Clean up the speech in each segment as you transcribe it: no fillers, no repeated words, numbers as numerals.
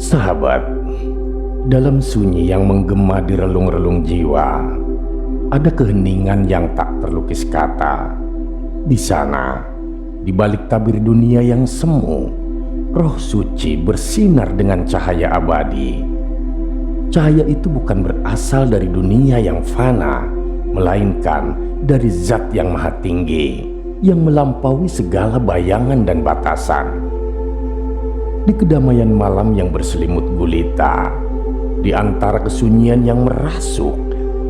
Sahabat, dalam sunyi yang menggema di relung-relung jiwa, ada keheningan yang tak terlukis kata. Di sana, di balik tabir dunia yang semu, roh suci bersinar dengan cahaya abadi. Cahaya itu bukan berasal dari dunia yang fana, melainkan dari Zat yang Maha Tinggi, yang melampaui segala bayangan dan batasan. Di kedamaian malam yang berselimut gulita, di antara kesunyian yang merasuk,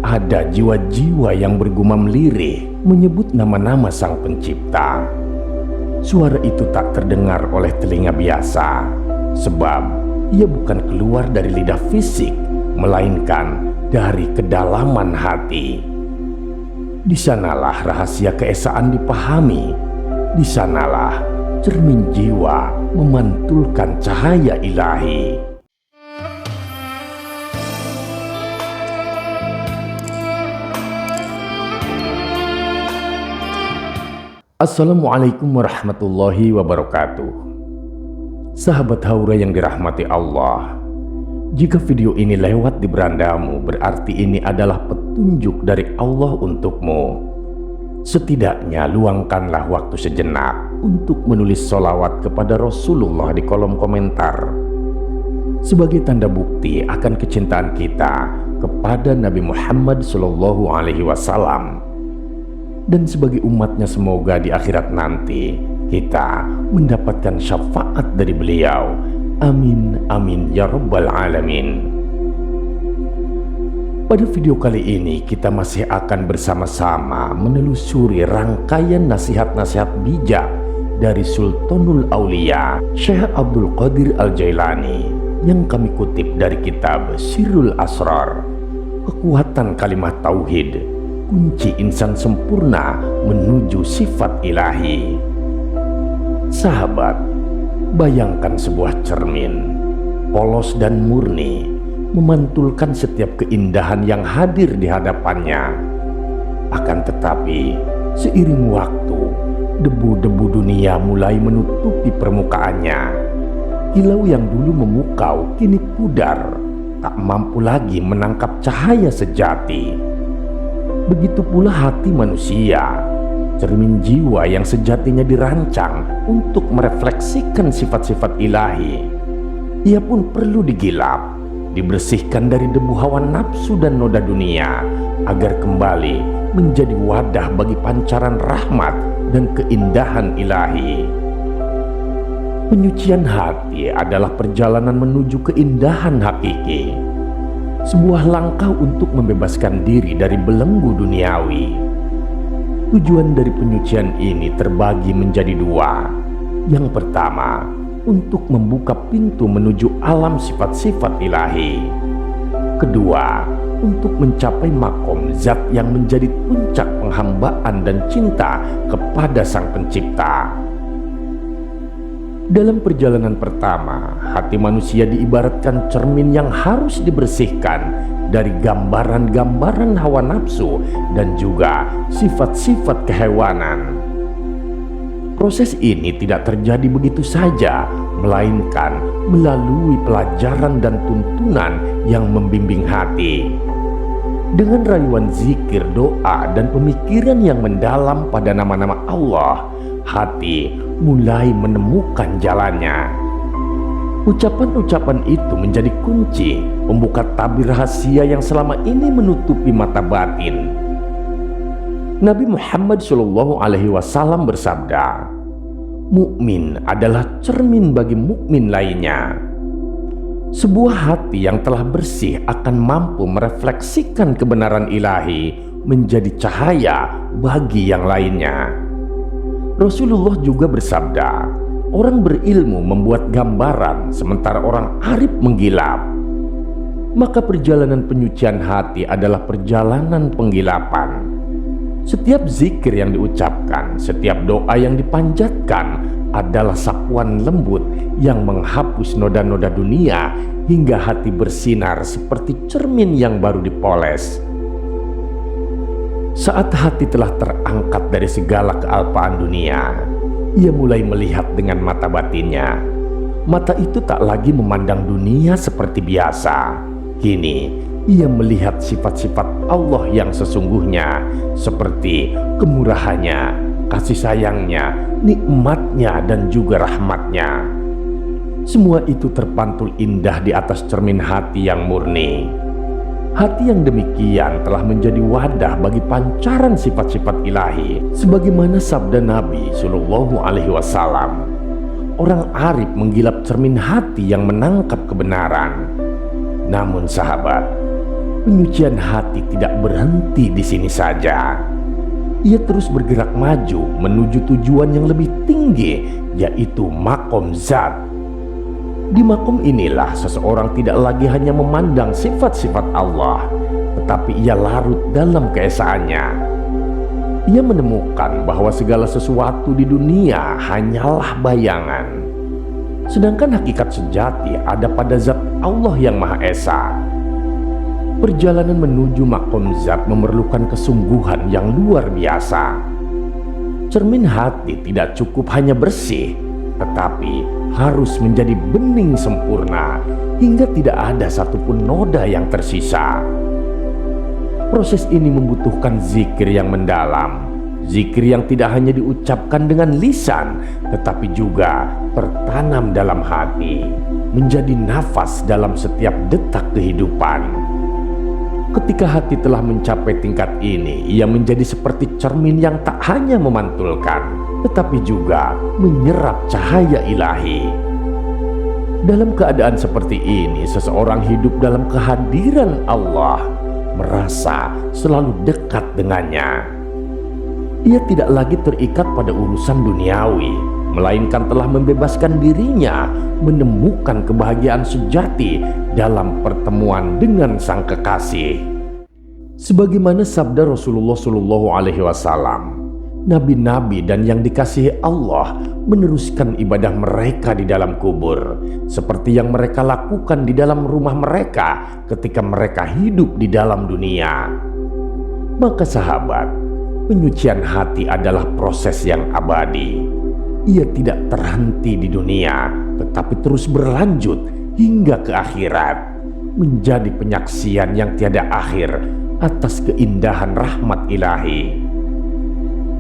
ada jiwa-jiwa yang bergumam lirih menyebut nama-nama Sang Pencipta. Suara itu tak terdengar oleh telinga biasa, sebab ia bukan keluar dari lidah fisik, melainkan dari kedalaman hati. Di sanalah rahasia keesaan dipahami, di sanalah cermin jiwa memantulkan cahaya ilahi. Assalamualaikum warahmatullahi wabarakatuh. Sahabat Haura yang dirahmati Allah, jika video ini lewat di berandamu, berarti ini adalah petunjuk dari Allah untukmu. Setidaknya luangkanlah waktu sejenak untuk menulis sholawat kepada Rasulullah di kolom komentar, sebagai tanda bukti akan kecintaan kita kepada Nabi Muhammad SAW, dan sebagai umatnya semoga di akhirat nanti kita mendapatkan syafaat dari beliau. Amin amin ya rabbal alamin. Pada video kali ini kita masih akan bersama-sama menelusuri rangkaian nasihat-nasihat bijak dari Sultanul Aulia Syekh Abdul Qadir Al-Jailani yang kami kutip dari kitab Sirrul Asrar, Kekuatan Kalimat Tauhid, Kunci Insan Sempurna Menuju Sifat Ilahi. Sahabat, bayangkan sebuah cermin, polos dan murni, memantulkan setiap keindahan yang hadir di hadapannya. Akan tetapi, seiring waktu, debu-debu dunia mulai menutupi permukaannya. Kilau yang dulu memukau kini pudar, tak mampu lagi menangkap cahaya sejati. Begitu pula hati manusia, cermin jiwa yang sejatinya dirancang untuk merefleksikan sifat-sifat ilahi. Ia pun perlu digilap, dibersihkan dari debu hawa nafsu dan noda dunia, agar kembali menjadi wadah bagi pancaran rahmat dan keindahan ilahi. Penyucian hati adalah perjalanan menuju keindahan hakiki, sebuah langkah untuk membebaskan diri dari belenggu duniawi. Tujuan dari penyucian ini terbagi menjadi dua. Yang pertama, untuk membuka pintu menuju alam sifat-sifat ilahi. Kedua, untuk mencapai makom zat yang menjadi puncak penghambaan dan cinta kepada Sang Pencipta. Dalam perjalanan pertama, hati manusia diibaratkan cermin yang harus dibersihkan dari gambaran-gambaran hawa nafsu dan juga sifat-sifat kehewanan. Proses ini tidak terjadi begitu saja, melainkan melalui pelajaran dan tuntunan yang membimbing hati. Dengan rayuan zikir, doa, dan pemikiran yang mendalam pada nama-nama Allah, hati mulai menemukan jalannya. Ucapan-ucapan itu menjadi kunci pembuka tabir rahasia yang selama ini menutupi mata batin. Nabi Muhammad SAW bersabda, "Mukmin adalah cermin bagi mukmin lainnya." Sebuah hati yang telah bersih akan mampu merefleksikan kebenaran ilahi menjadi cahaya bagi yang lainnya. Rasulullah juga bersabda, "Orang berilmu membuat gambaran, sementara orang arif menggilap." Maka perjalanan penyucian hati adalah perjalanan penggilapan. Setiap zikir yang diucapkan, setiap doa yang dipanjatkan adalah sapuan lembut yang menghapus noda-noda dunia hingga hati bersinar seperti cermin yang baru dipoles. Saat hati telah terangkat dari segala kealpaan dunia, ia mulai melihat dengan mata batinnya, Mata itu tak lagi memandang dunia seperti biasa. Kini ia melihat sifat-sifat Allah yang sesungguhnya, seperti kemurahannya, kasih sayangnya, nikmatnya, dan juga rahmatnya. Semua itu terpantul indah di atas cermin hati yang murni. Hati yang demikian telah menjadi wadah bagi pancaran sifat-sifat ilahi, sebagaimana sabda Nabi Shallallahu Alaihi Wasallam. Orang arif menggilap cermin hati yang menangkap kebenaran. Namun sahabat, penyucian hati tidak berhenti di sini saja. Ia terus bergerak maju menuju tujuan yang lebih tinggi, yaitu makom zat. Di makom inilah seseorang tidak lagi hanya memandang sifat-sifat Allah, tetapi ia larut dalam keesaannya. Ia menemukan bahwa segala sesuatu di dunia hanyalah bayangan, sedangkan hakikat sejati ada pada zat Allah yang Maha Esa. Perjalanan menuju makom zat memerlukan kesungguhan yang luar biasa. Cermin hati tidak cukup hanya bersih, tetapi harus menjadi bening sempurna hingga tidak ada satupun noda yang tersisa. Proses ini membutuhkan zikir yang mendalam, zikir yang tidak hanya diucapkan dengan lisan, tetapi juga tertanam dalam hati, menjadi nafas dalam setiap detak kehidupan. Ketika hati telah mencapai tingkat ini, ia menjadi seperti cermin yang tak hanya memantulkan, tetapi juga menyerap cahaya ilahi. Dalam keadaan seperti ini, seseorang hidup dalam kehadiran Allah, merasa selalu dekat dengannya. Ia tidak lagi terikat pada urusan duniawi, melainkan telah membebaskan dirinya menemukan kebahagiaan sejati dalam pertemuan dengan sang kekasih. Sebagaimana sabda Rasulullah Shallallahu Alaihi Wasallam, nabi-nabi dan yang dikasihi Allah meneruskan ibadah mereka di dalam kubur, seperti yang mereka lakukan di dalam rumah mereka ketika mereka hidup di dalam dunia. Maka sahabat, penyucian hati adalah proses yang abadi. Ia tidak terhenti di dunia, tetapi terus berlanjut hingga ke akhirat, menjadi penyaksian yang tiada akhir atas keindahan rahmat ilahi.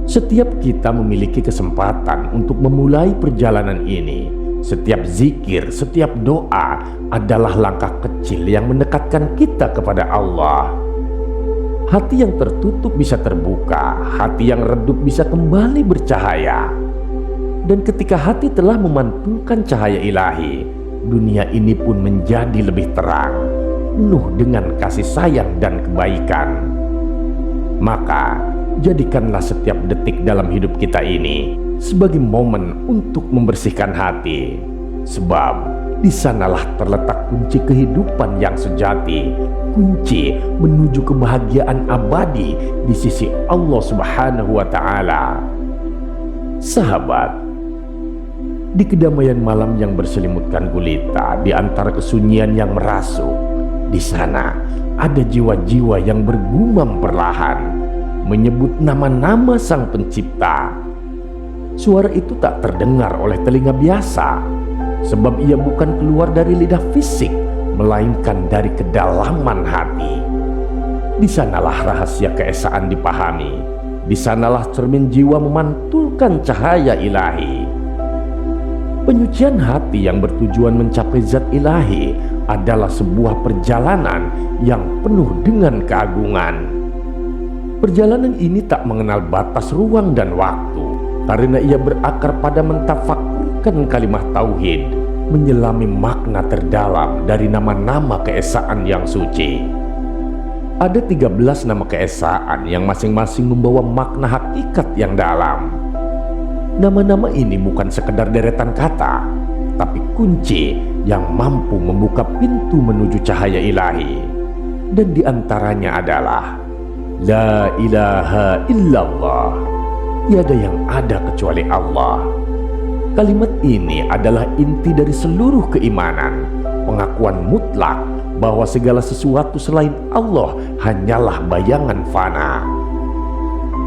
Setiap kita memiliki kesempatan untuk memulai perjalanan ini. Setiap zikir, setiap doa adalah langkah kecil yang mendekatkan kita kepada Allah. Hati yang tertutup bisa terbuka, hati yang redup bisa kembali bercahaya. Dan ketika hati telah memantulkan cahaya ilahi, dunia ini pun menjadi lebih terang, penuh dengan kasih sayang dan kebaikan. Maka jadikanlah setiap detik dalam hidup kita ini sebagai momen untuk membersihkan hati, sebab di sanalah terletak kunci kehidupan yang sejati, kunci menuju kebahagiaan abadi di sisi Allah Subhanahu wa Ta'ala. Sahabat, di kedamaian malam yang berselimutkan gulita, di antara kesunyian yang merasuk, di sana ada jiwa-jiwa yang bergumam perlahan, menyebut nama-nama Sang Pencipta. Suara itu tak terdengar oleh telinga biasa, sebab ia bukan keluar dari lidah fisik, melainkan dari kedalaman hati. Di sanalah rahasia keesaan dipahami, di sanalah cermin jiwa memantulkan cahaya ilahi. Penyucian hati yang bertujuan mencapai zat ilahi adalah sebuah perjalanan yang penuh dengan keagungan. Perjalanan ini tak mengenal batas ruang dan waktu, karena ia berakar pada mentafakurkan kalimat tauhid, menyelami makna terdalam dari nama-nama keesaan yang suci. Ada 13 nama keesaan yang masing-masing membawa makna hakikat yang dalam. Nama-nama ini bukan sekedar deretan kata, tapi kunci yang mampu membuka pintu menuju cahaya ilahi. Dan diantaranya adalah La ilaha illallah, tiada yang ada kecuali Allah. Kalimat ini adalah inti dari seluruh keimanan, pengakuan mutlak bahwa segala sesuatu selain Allah hanyalah bayangan fana.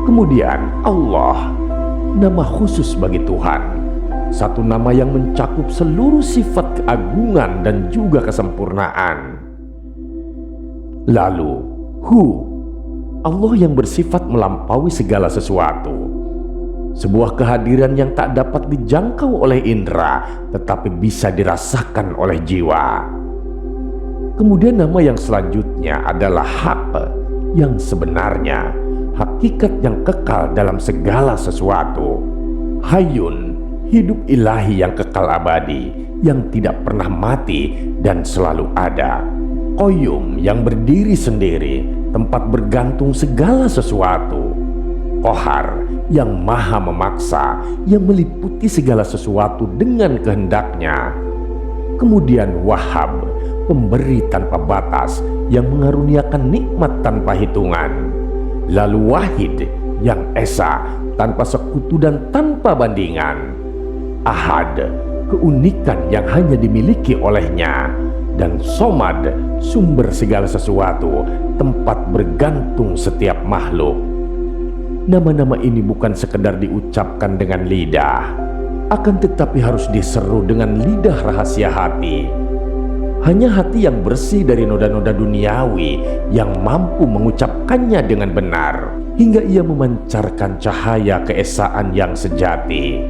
Kemudian Allah, nama khusus bagi Tuhan. satu nama yang mencakup seluruh sifat keagungan dan juga kesempurnaan. Lalu, Hu, Allah yang bersifat melampaui segala sesuatu. Sebuah kehadiran yang tak dapat dijangkau oleh indera, tetapi bisa dirasakan oleh jiwa. Kemudian nama yang selanjutnya adalah Haq, yang sebenarnya hakikat yang kekal dalam segala sesuatu. Hayyun, hidup ilahi yang kekal abadi, yang tidak pernah mati dan selalu ada. Qayyum, yang berdiri sendiri, tempat bergantung segala sesuatu. Qahar, yang maha memaksa, yang meliputi segala sesuatu dengan kehendaknya. Kemudian Wahhab, pemberi tanpa batas, yang mengaruniakan nikmat tanpa hitungan. Lalu Wahid, yang esa, tanpa sekutu dan tanpa bandingan. Ahad, keunikan yang hanya dimiliki olehnya. Dan Somad, sumber segala sesuatu, tempat bergantung setiap makhluk. Nama-nama ini bukan sekedar diucapkan dengan lidah, akan tetapi harus diseru dengan lidah rahasia hati. Hanya hati yang bersih dari noda-noda duniawi yang mampu mengucapkannya dengan benar, hingga ia memancarkan cahaya keesaan yang sejati.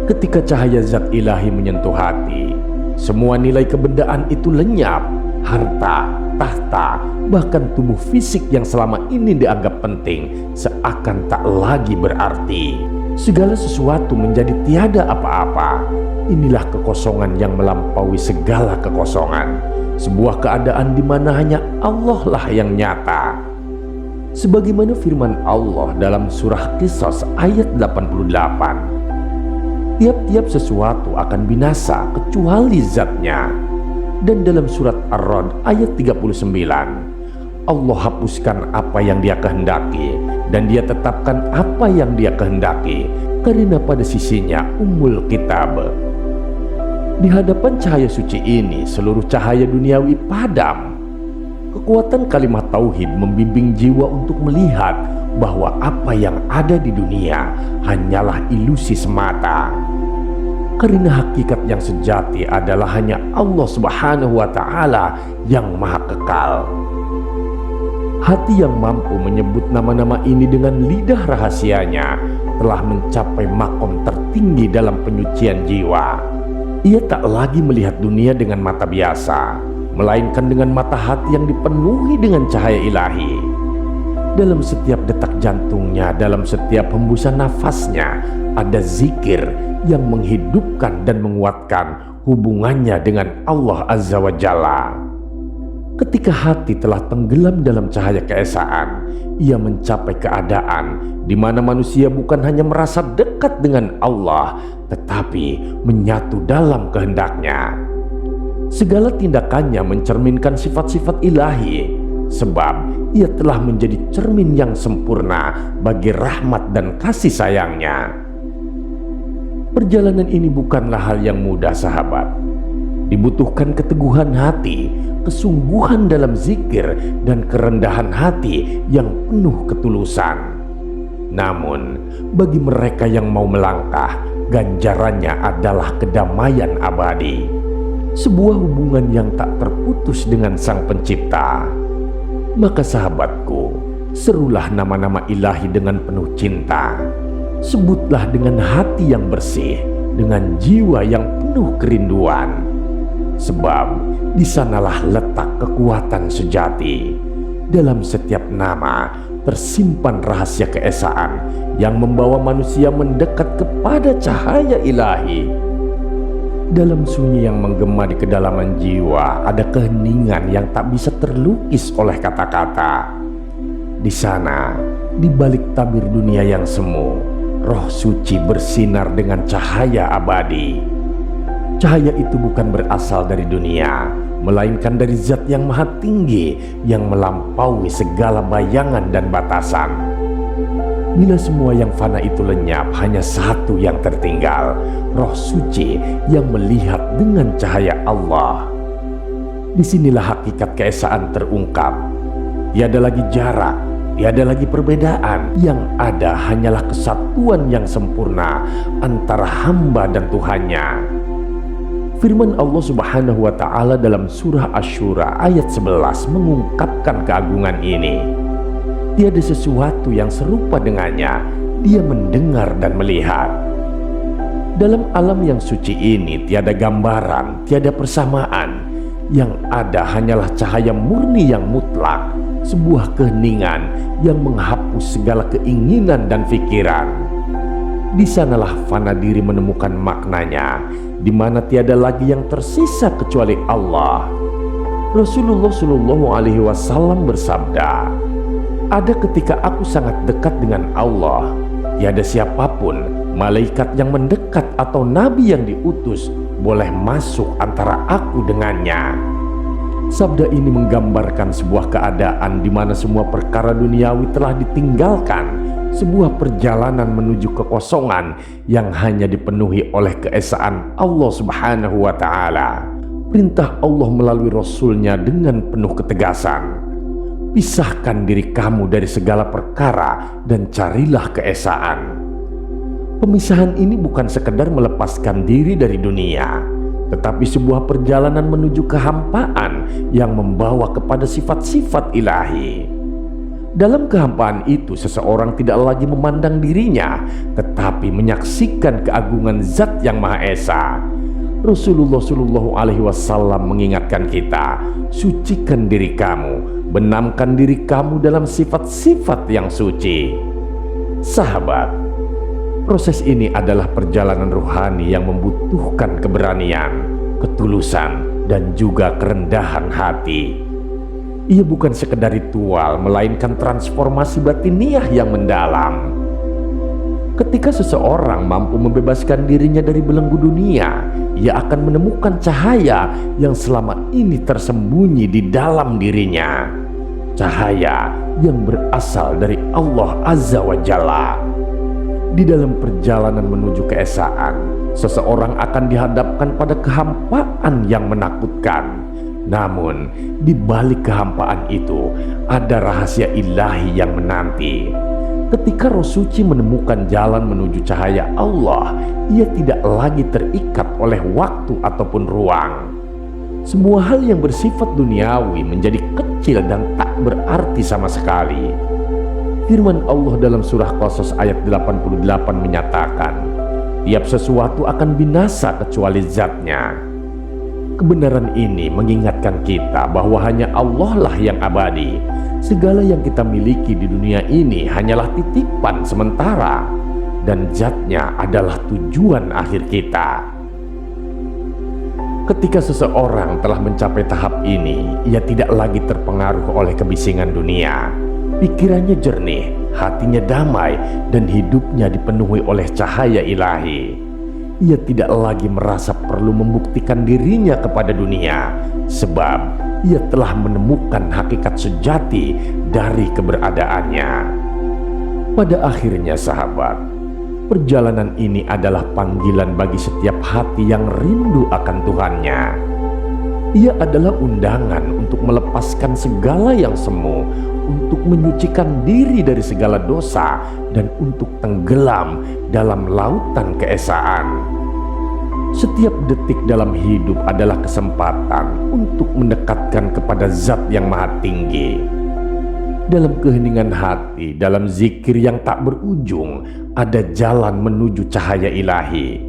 Ketika cahaya zat ilahi menyentuh hati, semua nilai kebendaan itu lenyap. Harta, tahta, bahkan tubuh fisik yang selama ini dianggap penting seakan tak lagi berarti. Segala sesuatu menjadi tiada apa-apa. Inilah kekosongan yang melampaui segala kekosongan. Sebuah keadaan di mana hanya Allah lah yang nyata. Sebagaimana firman Allah dalam surah Qisas ayat 88. Tiap-tiap sesuatu akan binasa kecuali zatnya. Dan dalam surat Ar-Ra'd ayat 39, Allah hapuskan apa yang Dia kehendaki dan Dia tetapkan apa yang Dia kehendaki, karena pada sisinya Ummul Kitab. Di hadapan cahaya suci ini, seluruh cahaya duniawi padam. Kekuatan kalimat tauhid membimbing jiwa untuk melihat bahwa apa yang ada di dunia hanyalah ilusi semata. Karena hakikat yang sejati adalah hanya Allah Subhanahu wa Ta'ala yang maha kekal. Hati yang mampu menyebut nama-nama ini dengan lidah rahasianya telah mencapai makom tertinggi dalam penyucian jiwa. Ia tak lagi melihat dunia dengan mata biasa, melainkan dengan mata hati yang dipenuhi dengan cahaya ilahi. Dalam setiap detak jantungnya, dalam setiap hembusan nafasnya, ada zikir yang menghidupkan dan menguatkan hubungannya dengan Allah Azza wa Jalla. Ketika hati telah tenggelam dalam cahaya keesaan, ia mencapai keadaan di mana manusia bukan hanya merasa dekat dengan Allah, tetapi menyatu dalam kehendaknya. Segala tindakannya mencerminkan sifat-sifat ilahi, sebab ia telah menjadi cermin yang sempurna bagi rahmat dan kasih sayangnya. Perjalanan ini bukanlah hal yang mudah, sahabat. Dibutuhkan keteguhan hati, kesungguhan dalam zikir, dan kerendahan hati yang penuh ketulusan. Namun, bagi mereka yang mau melangkah, ganjarannya adalah kedamaian abadi. Sebuah hubungan yang tak terputus dengan Sang Pencipta. Maka sahabatku, serulah nama-nama ilahi dengan penuh cinta. Sebutlah dengan hati yang bersih, dengan jiwa yang penuh kerinduan. Sebab di sanalah letak kekuatan sejati. Dalam setiap nama tersimpan rahasia keesaan yang membawa manusia mendekat kepada cahaya ilahi. Dalam sunyi yang menggema di kedalaman jiwa ada keheningan yang tak bisa terlukis oleh kata-kata. Di sana, di balik tabir dunia yang semu, roh suci bersinar dengan cahaya abadi. Cahaya itu bukan berasal dari dunia, melainkan dari zat yang maha tinggi yang melampaui segala bayangan dan batasan. Bila semua yang fana itu lenyap, hanya satu yang tertinggal, roh suci yang melihat dengan cahaya Allah. Disinilah hakikat keesaan terungkap. Tiada lagi jarak, tiada lagi perbedaan, yang ada hanyalah kesatuan yang sempurna antara hamba dan Tuhannya. Firman Allah Subhanahu wa Ta'ala dalam surah Asy-Syura ayat 11 mengungkapkan keagungan ini. Tiada sesuatu yang serupa dengannya, Dia mendengar dan melihat. Dalam alam yang suci ini tiada gambaran, tiada persamaan. Yang ada hanyalah cahaya murni yang mutlak, sebuah keheningan yang menghapus segala keinginan dan pikiran. Di sanalah fana diri menemukan maknanya, di mana tiada lagi yang tersisa kecuali Allah. Rasulullah Shallallahu Alaihi Wasallam bersabda, "Ada ketika aku sangat dekat dengan Allah, tiada siapapun, malaikat yang mendekat atau nabi yang diutus boleh masuk antara aku dengannya." Sabda ini menggambarkan sebuah keadaan di mana semua perkara duniawi telah ditinggalkan, sebuah perjalanan menuju kekosongan yang hanya dipenuhi oleh keesaan Allah Subhanahu wa Ta'ala. Perintah Allah melalui Rasul-Nya dengan penuh ketegasan, "Pisahkan diri kamu dari segala perkara dan carilah keesaan." Pemisahan ini bukan sekedar melepaskan diri dari dunia, tetapi sebuah perjalanan menuju kehampaan yang membawa kepada sifat-sifat ilahi. Dalam kehampaan itu, seseorang tidak lagi memandang dirinya, tetapi menyaksikan keagungan Zat yang Maha Esa. Rasulullah Shallallahu Alaihi Wasallam mengingatkan kita, sucikan diri kamu, benamkan diri kamu dalam sifat-sifat yang suci. Sahabat, proses ini adalah perjalanan ruhani yang membutuhkan keberanian, ketulusan, dan juga kerendahan hati. Ia bukan sekedar ritual, melainkan transformasi batiniah yang mendalam. Ketika seseorang mampu membebaskan dirinya dari belenggu dunia, ia akan menemukan cahaya yang selama ini tersembunyi di dalam dirinya. Cahaya yang berasal dari Allah Azza wa Jalla. Di dalam perjalanan menuju keesaan, seseorang akan dihadapkan pada kehampaan yang menakutkan. Namun, di balik kehampaan itu ada rahasia ilahi yang menanti. Ketika roh suci menemukan jalan menuju cahaya Allah, ia tidak lagi terikat oleh waktu ataupun ruang. Semua hal yang bersifat duniawi menjadi kecil dan tak berarti sama sekali. Firman Allah dalam surah Qasas ayat 88 menyatakan, "Tiap sesuatu akan binasa kecuali Zatnya." Kebenaran ini mengingatkan kita bahwa hanya Allah lah yang abadi. Segala yang kita miliki di dunia ini hanyalah titipan sementara, dan Zatnya adalah tujuan akhir kita. Ketika seseorang telah mencapai tahap ini, ia tidak lagi terpengaruh oleh kebisingan dunia. Pikirannya jernih, hatinya damai, dan hidupnya dipenuhi oleh cahaya ilahi. Ia tidak lagi merasa perlu membuktikan dirinya kepada dunia, sebab ia telah menemukan hakikat sejati dari keberadaannya. Pada akhirnya sahabat, perjalanan ini adalah panggilan bagi setiap hati yang rindu akan Tuhannya. Ia adalah undangan untuk melepaskan segala yang semu, untuk menyucikan diri dari segala dosa, dan untuk tenggelam dalam lautan keesaan. Setiap detik dalam hidup adalah kesempatan untuk mendekatkan kepada Zat yang Maha Tinggi. Dalam keheningan hati, dalam zikir yang tak berujung, ada jalan menuju cahaya ilahi.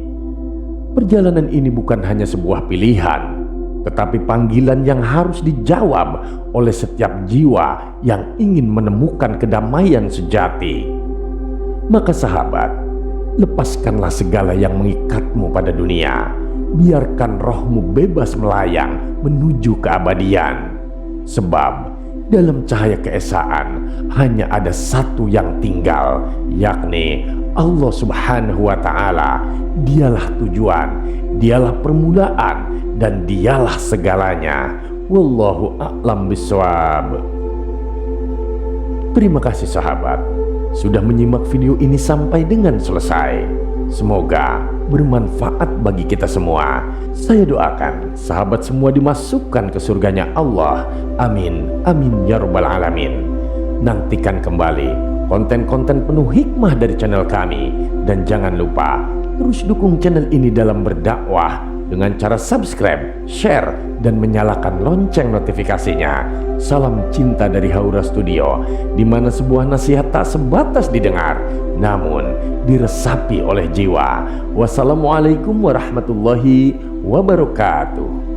Perjalanan ini bukan hanya sebuah pilihan, tetapi panggilan yang harus dijawab oleh setiap jiwa yang ingin menemukan kedamaian sejati. Maka sahabat, lepaskanlah segala yang mengikatmu pada dunia. Biarkan rohmu bebas melayang menuju keabadian. Sebab dalam cahaya keesaan hanya ada satu yang tinggal, yakni Allah Subhanahu wa Ta'ala. Dialah tujuan, dialah permulaan, dan dialah segalanya. Wallahu a'lam bishawab. Terima kasih sahabat sudah menyimak video ini sampai dengan selesai. Semoga bermanfaat bagi kita semua. Saya doakan sahabat semua dimasukkan ke surganya Allah. Amin, amin ya rabbal alamin. Nantikan kembali konten-konten penuh hikmah dari channel kami. Dan jangan lupa terus dukung channel ini dalam berdakwah dengan cara subscribe, share, dan menyalakan lonceng notifikasinya. Salam cinta dari Haura Studio, di mana sebuah nasihat tak sebatas didengar, namun diresapi oleh jiwa. Wassalamualaikum warahmatullahi wabarakatuh.